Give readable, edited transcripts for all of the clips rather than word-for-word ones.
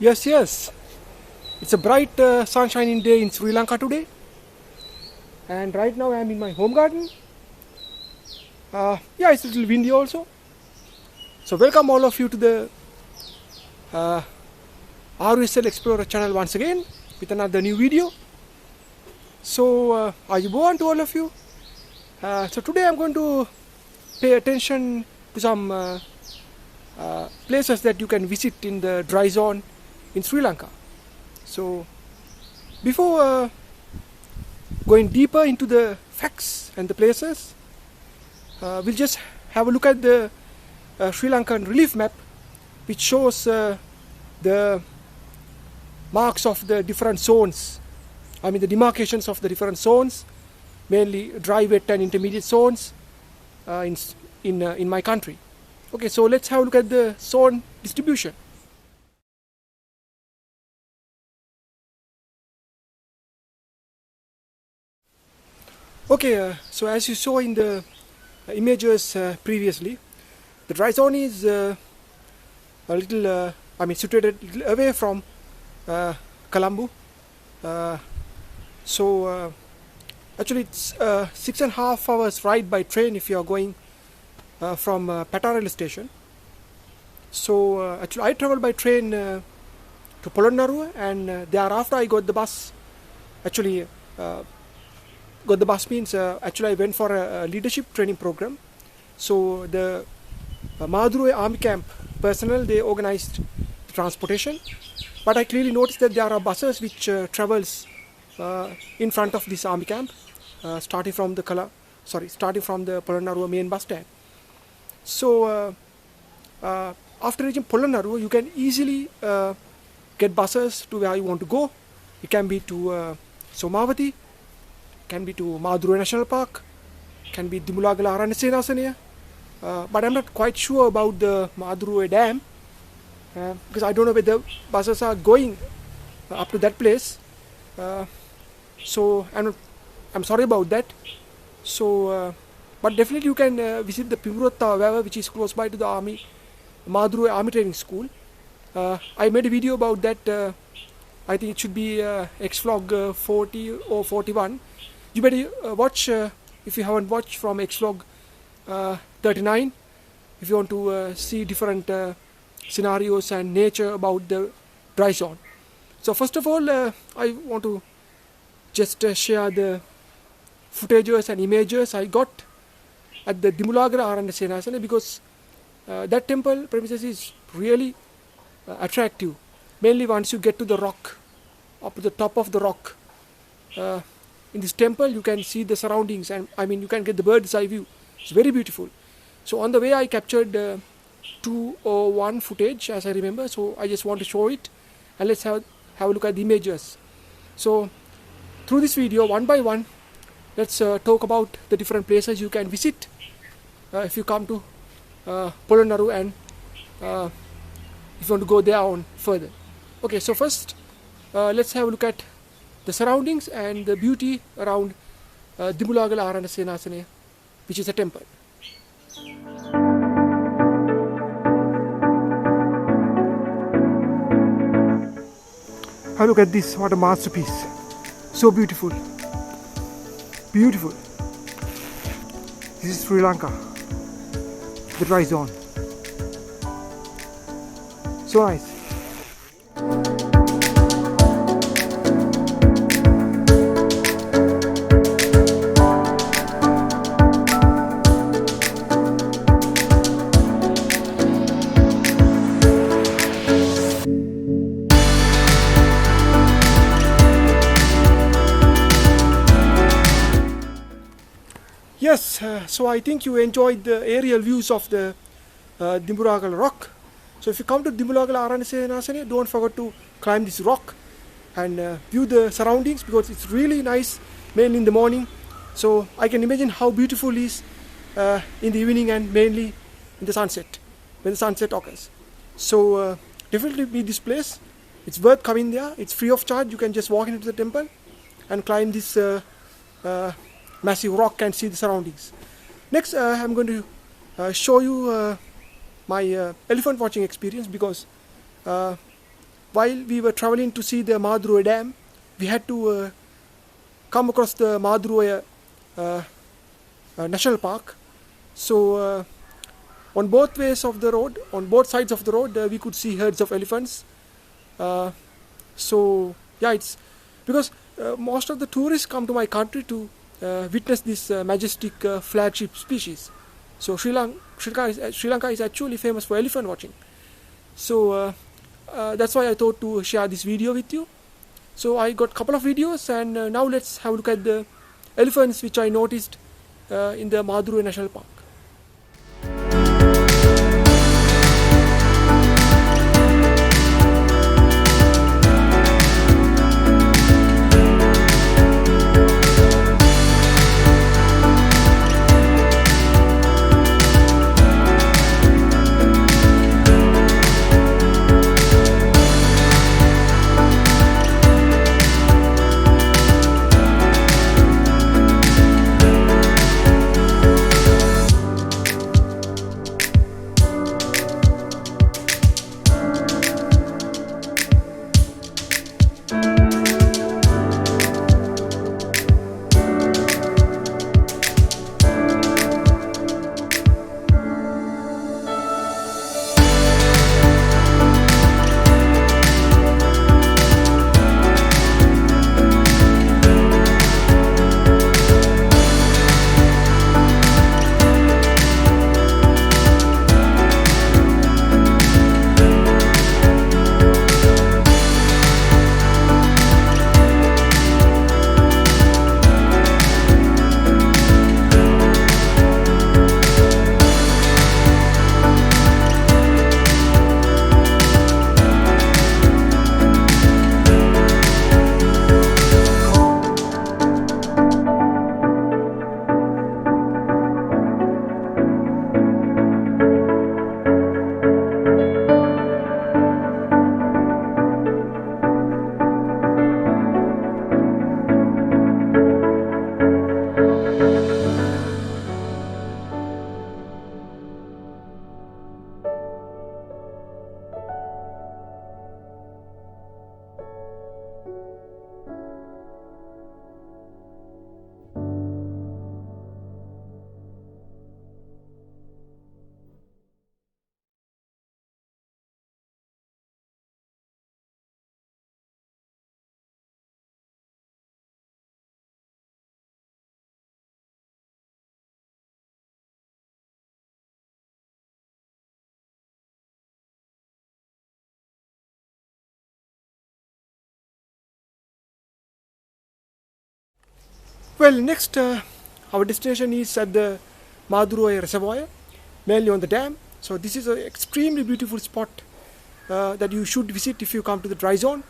Yes, yes. It's a bright sunshining day in Sri Lanka today. And right now I am in my home garden. Yeah, it's a little windy also. So welcome all of you to the RUSLexplorer channel once again with another new video. So are you born to all of you? So today I'm going to pay attention to some places that you can visit in the dry zone in Sri Lanka. So before going deeper into the facts and the places, we'll just have a look at the Sri Lankan relief map, which shows the marks of the different zones. I mean the demarcations of the different zones, mainly dry, wet and intermediate zones in my country. Okay, so let's have a look at the zone distribution. Okay, so as you saw in the images previously, the dry zone is a little, situated a little away from Colombo. Actually it's 6.5 hours ride by train if you are going from Pattaya station. So actually I traveled by train to Polonnaruwa, and thereafter I got the bus. Actually got the bus means actually I went for a leadership training program. So the Maduruoya Army Camp personnel, they organized the transportation, but I clearly noticed that there are buses which travels in front of this army camp, starting from the Polonnaruwa main bus stand. So after reaching Polonnaruwa, you can easily get buses to where you want to go. It can be to Somavati, can be to Maduruoya National Park, can be Dimbulagala Temple, but I'm not quite sure about the Maduruoya Dam because I don't know whether buses are going up to that place. So I'm sorry about that. So but definitely you can visit the Pimrotta, which is close by to the Maduruoya Army Training School. I made a video about that. I think it should be ExVlog-40 or 41. You better watch if you haven't watched from ExVlog-39 if you want to see different scenarios and nature about the dry zone. So first of all, I want to just share the footages and images I got at the Dimbulagala Temple, because that temple premises is really attractive. Mainly once you get to the rock, up to the top of the rock. In this temple you can see the surroundings, and you can get the bird's eye view. It's very beautiful. So on the way I captured 201 footage, as I remember, so I just want to show it, and let's have a look at the images. So through this video, one by one, let's talk about the different places you can visit if you come to Polonnaruwa, and if you want to go there on further. Okay, so first let's have a look at the surroundings and the beauty around Dimbulagala Temple, which is a temple. Have a look at this, what a masterpiece. So beautiful. Beautiful. This is Sri Lanka, the dry zone. So nice. Yes, so I think you enjoyed the aerial views of the Dimbulagala rock. So if you come to Dimbulagala Temple, don't forget to climb this rock and view the surroundings, because it's really nice, mainly in the morning. So I can imagine how beautiful it is in the evening, and mainly in the sunset, when the sunset occurs. So definitely be this place. It's worth coming there. It's free of charge. You can just walk into the temple and climb this massive rock and see the surroundings. Next, I'm going to show you my elephant watching experience, because while we were traveling to see the Maduruoya Dam, we had to come across the Maduruoya National Park. So on both ways of the road, on both sides of the road, we could see herds of elephants. So yeah, it's because most of the tourists come to my country to witness this majestic flagship species. So Sri Lanka is actually famous for elephant watching. So that's why I thought to share this video with you. So I got a couple of videos, and now let's have a look at the elephants which I noticed in the Maduruoya National Park. Well, next our destination is at the Maduru Oya Reservoir, mainly on the dam. So this is an extremely beautiful spot that you should visit if you come to the dry zone.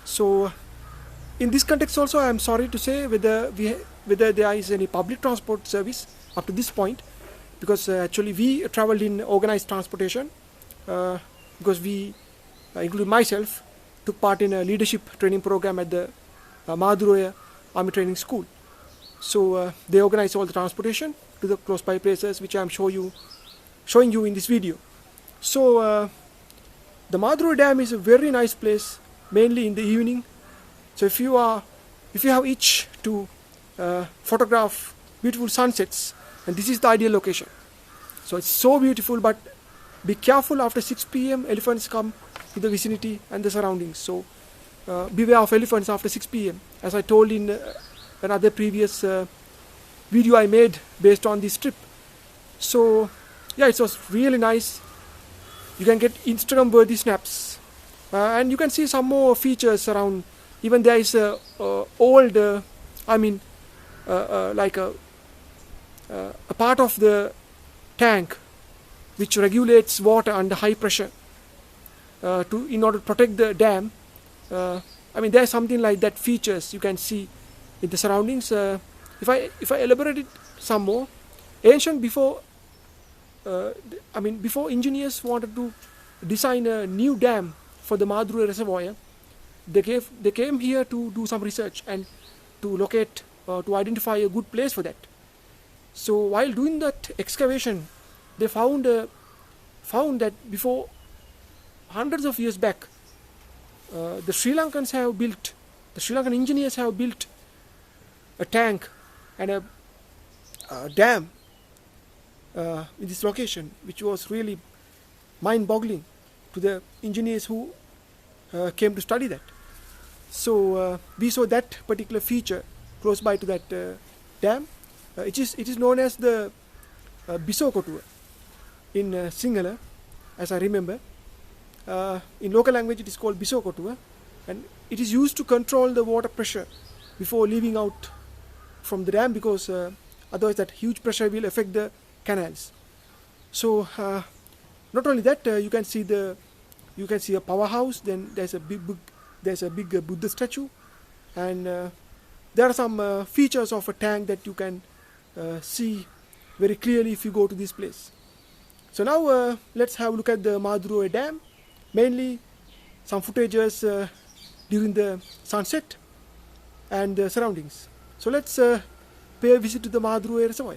So in this context also, I am sorry to say whether there is any public transport service up to this point, because actually we traveled in organized transportation because we, including myself, took part in a leadership training program at the Maduruoya Army Training School. So they organize all the transportation to the close by places, which I am showing you in this video. So the Maduruoya Dam is a very nice place, mainly in the evening. So if you have itch to photograph beautiful sunsets, and this is the ideal location. So it's so beautiful, but be careful, after 6 p.m. elephants come in the vicinity and the surroundings. So beware of elephants after 6 p.m. as I told in another previous video I made based on this trip. So yeah, it was really nice. You can get Instagram worthy snaps, and you can see some more features around. Even there is a old like a part of the tank which regulates water under high pressure in order to protect the dam. There's something like that features you can see in the surroundings. If I elaborate it some more, before engineers wanted to design a new dam for the Maduru Reservoir, they came here to do some research and to locate, to identify a good place for that. So while doing that excavation, they found that before hundreds of years back, the Sri Lankan engineers have built a tank and a dam in this location, which was really mind-boggling to the engineers who came to study that. So we saw that particular feature close by to that dam. It is known as the Bisokotuwa in Sinhala, as I remember. In local language it is called Bisokotuwa, and it is used to control the water pressure before leaving out from the dam, because otherwise that huge pressure will affect the canals. So not only that, you can see a powerhouse. Then there's a big Buddha statue, and there are some features of a tank that you can see very clearly if you go to this place. So now let's have a look at the Maduruoya Dam, mainly some footages during the sunset and the surroundings. So let's pay a visit to the Maduru Oya Reservoir.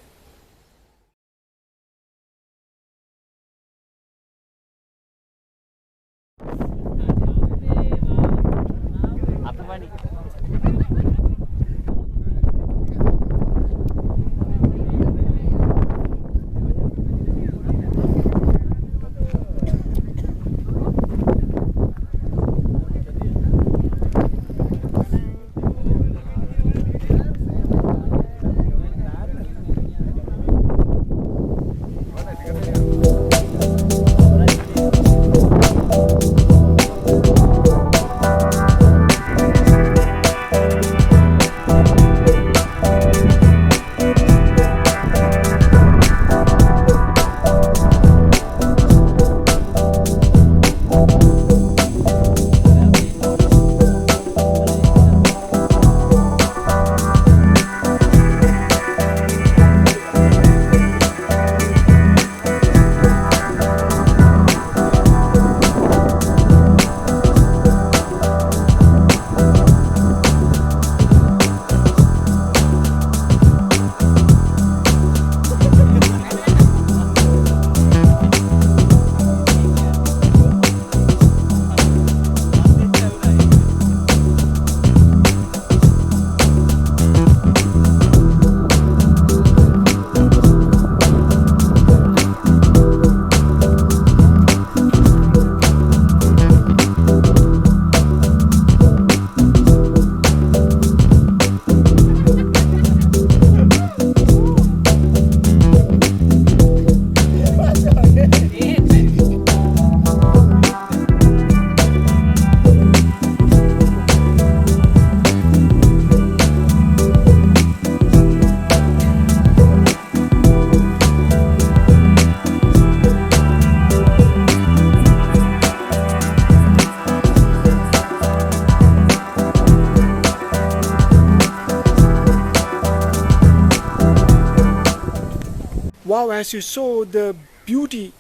Wow, as you saw, the beauty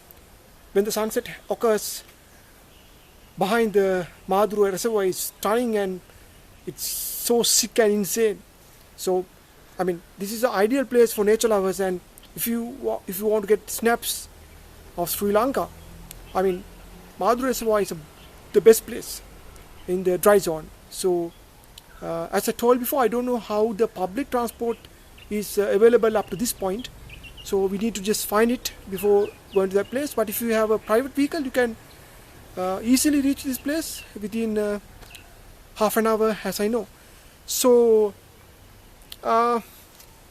when the sunset occurs behind the Maduru Oya Reservoir is stunning, and it's so sick and insane. So, I mean, this is the ideal place for nature lovers, and if you want to get snaps of Sri Lanka, I mean, Maduru Reservoir is the best place in the dry zone. So, as I told before, I don't know how the public transport is available up to this point. So we need to just find it before going to that place. But if you have a private vehicle, you can easily reach this place within half an hour, as I know. So, but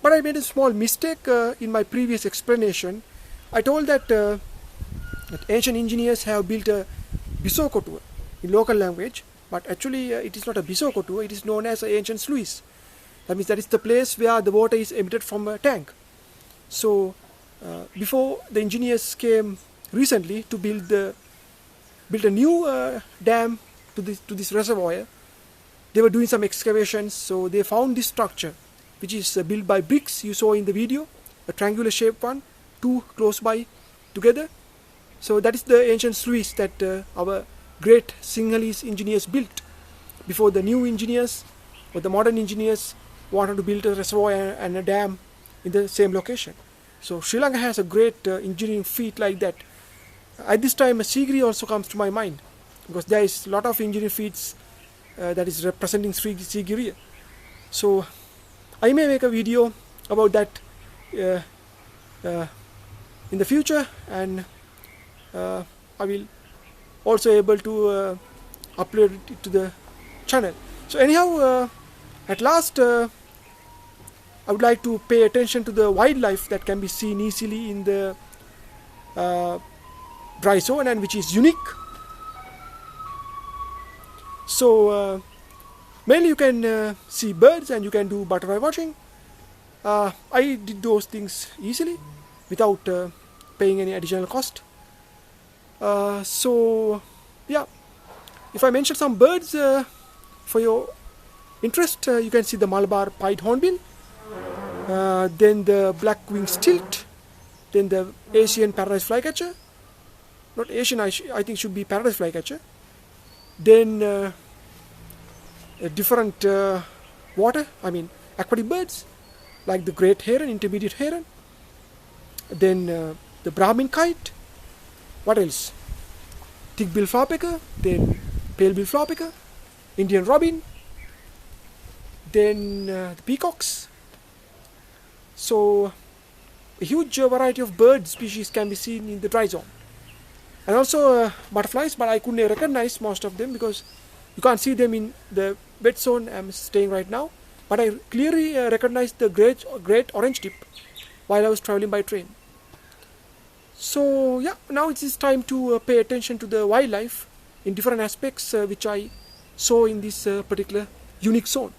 I made a small mistake in my previous explanation. I told that ancient engineers have built a Bisokotuwa in local language, but actually it is not a Bisokotuwa, it is known as an ancient sluice. That means that is the place where the water is emitted from a tank. So before the engineers came recently to build a new dam to this reservoir, they were doing some excavations. So they found this structure, which is built by bricks. You saw in the video, a triangular shaped one, two close by together. So that is the ancient sluice that our great Sinhalese engineers built before the new engineers or the modern engineers wanted to build a reservoir and a dam in the same location. So Sri Lanka has a great engineering feat like that. At this time, Sigri also comes to my mind. because there is a lot of engineering feats that is representing Sigiriya. So I may make a video about that in the future, and I will also able to upload it to the channel. So anyhow, at last I would like to pay attention to the wildlife that can be seen easily in the dry zone, and which is unique. So mainly you can see birds and you can do butterfly watching. I did those things easily without paying any additional cost. So yeah, if I mention some birds for your interest, you can see the Malabar pied hornbill, then the black-winged stilt, then the Asian paradise flycatcher, not Asian, I think should be paradise flycatcher, then different aquatic birds like the great heron, intermediate heron, then the Brahmin kite, what else, thick-bill flowerpecker, then pale-bill flowerpecker, Indian robin, then the peacocks. So a huge variety of bird species can be seen in the dry zone, and also butterflies, but I couldn't recognize most of them because you can't see them in the wet zone I'm staying right now, but I clearly recognized the great orange tip while I was traveling by train. So yeah, now it is time to pay attention to the wildlife in different aspects which I saw in this particular unique zone.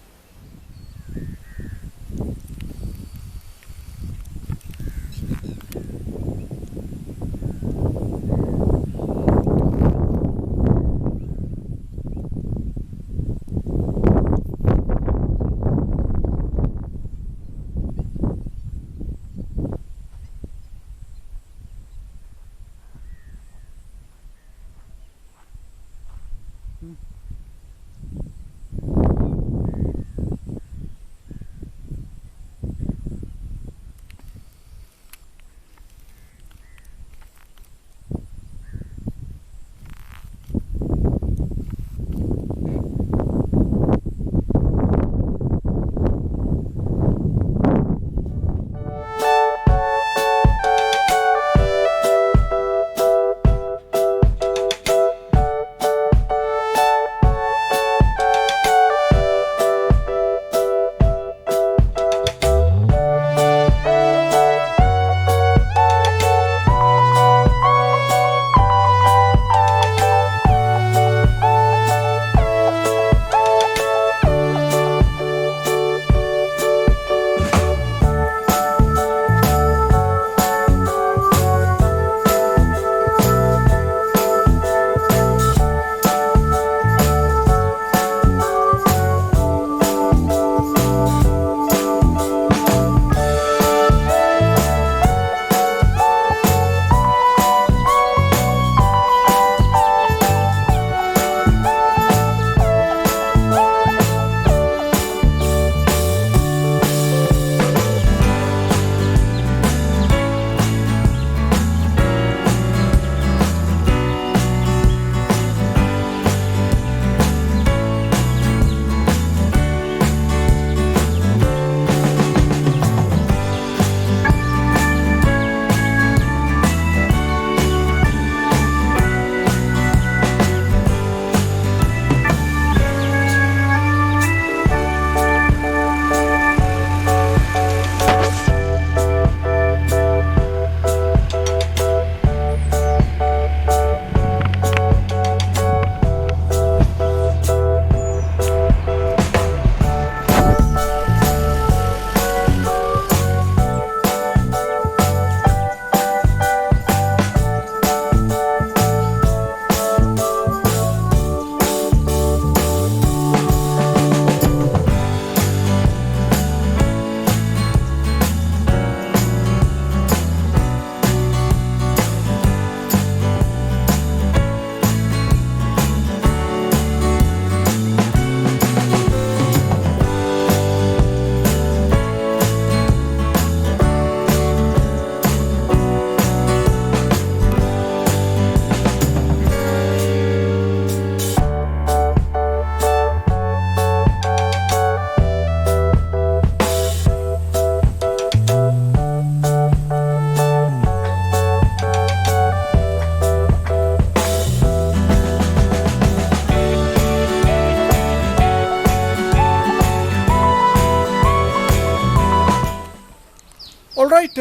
Alright,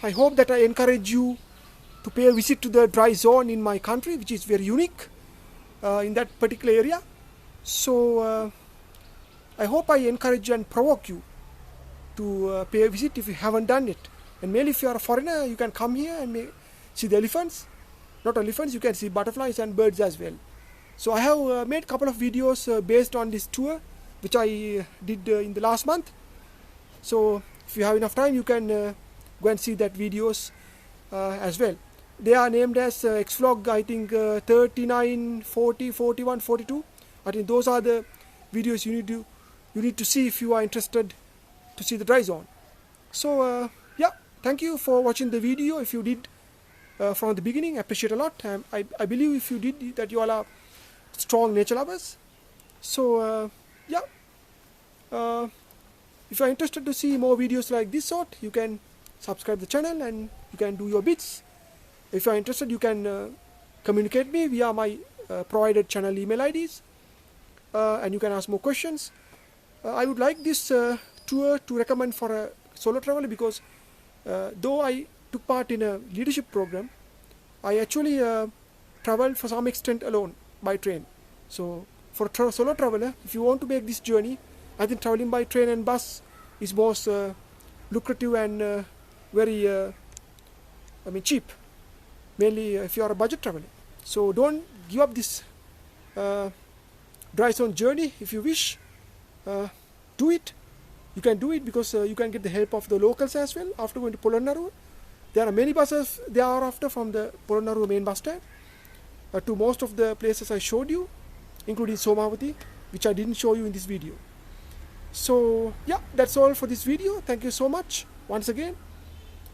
I hope that I encourage you to pay a visit to the dry zone in my country, which is very unique in that particular area. So I hope I encourage and provoke you to pay a visit if you haven't done it. And mainly if you are a foreigner, you can come here and see the elephants. Not elephants, you can see butterflies and birds as well. So I have made a couple of videos based on this tour, which I did in the last month. So if you have enough time, you can go and see that videos as well. They are named as ExVlog, I think 39, 40, 41, 42. I think those are the videos you need to see if you are interested to see the dry zone. So yeah, thank you for watching the video. If you did from the beginning, I appreciate a lot. I believe if you did that, you all are strong nature lovers. So yeah, if you are interested to see more videos like this sort, you can subscribe the channel and you can do your bits. If you are interested, you can communicate me via my provided channel email IDs, and you can ask more questions. I would like this tour to recommend for a solo traveler, because though I took part in a leadership program, I actually traveled for some extent alone by train. So for a solo traveler, if you want to make this journey, I think traveling by train and bus is most lucrative and very cheap, mainly if you are a budget traveler. So don't give up this dry zone journey. If you wish, do it. You can do it because you can get the help of the locals as well. After going to Polonnaruwa, there are many buses thereafter from the Polonnaruwa main bus stand to most of the places I showed you, including Somawati, which I didn't show you in this video. So yeah, that's all for this video. Thank you so much once again,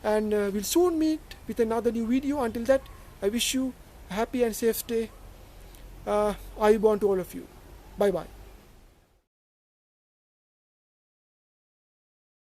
and we'll soon meet with another new video. Until that, I wish you a happy and safe stay. I want to all of you. Bye bye.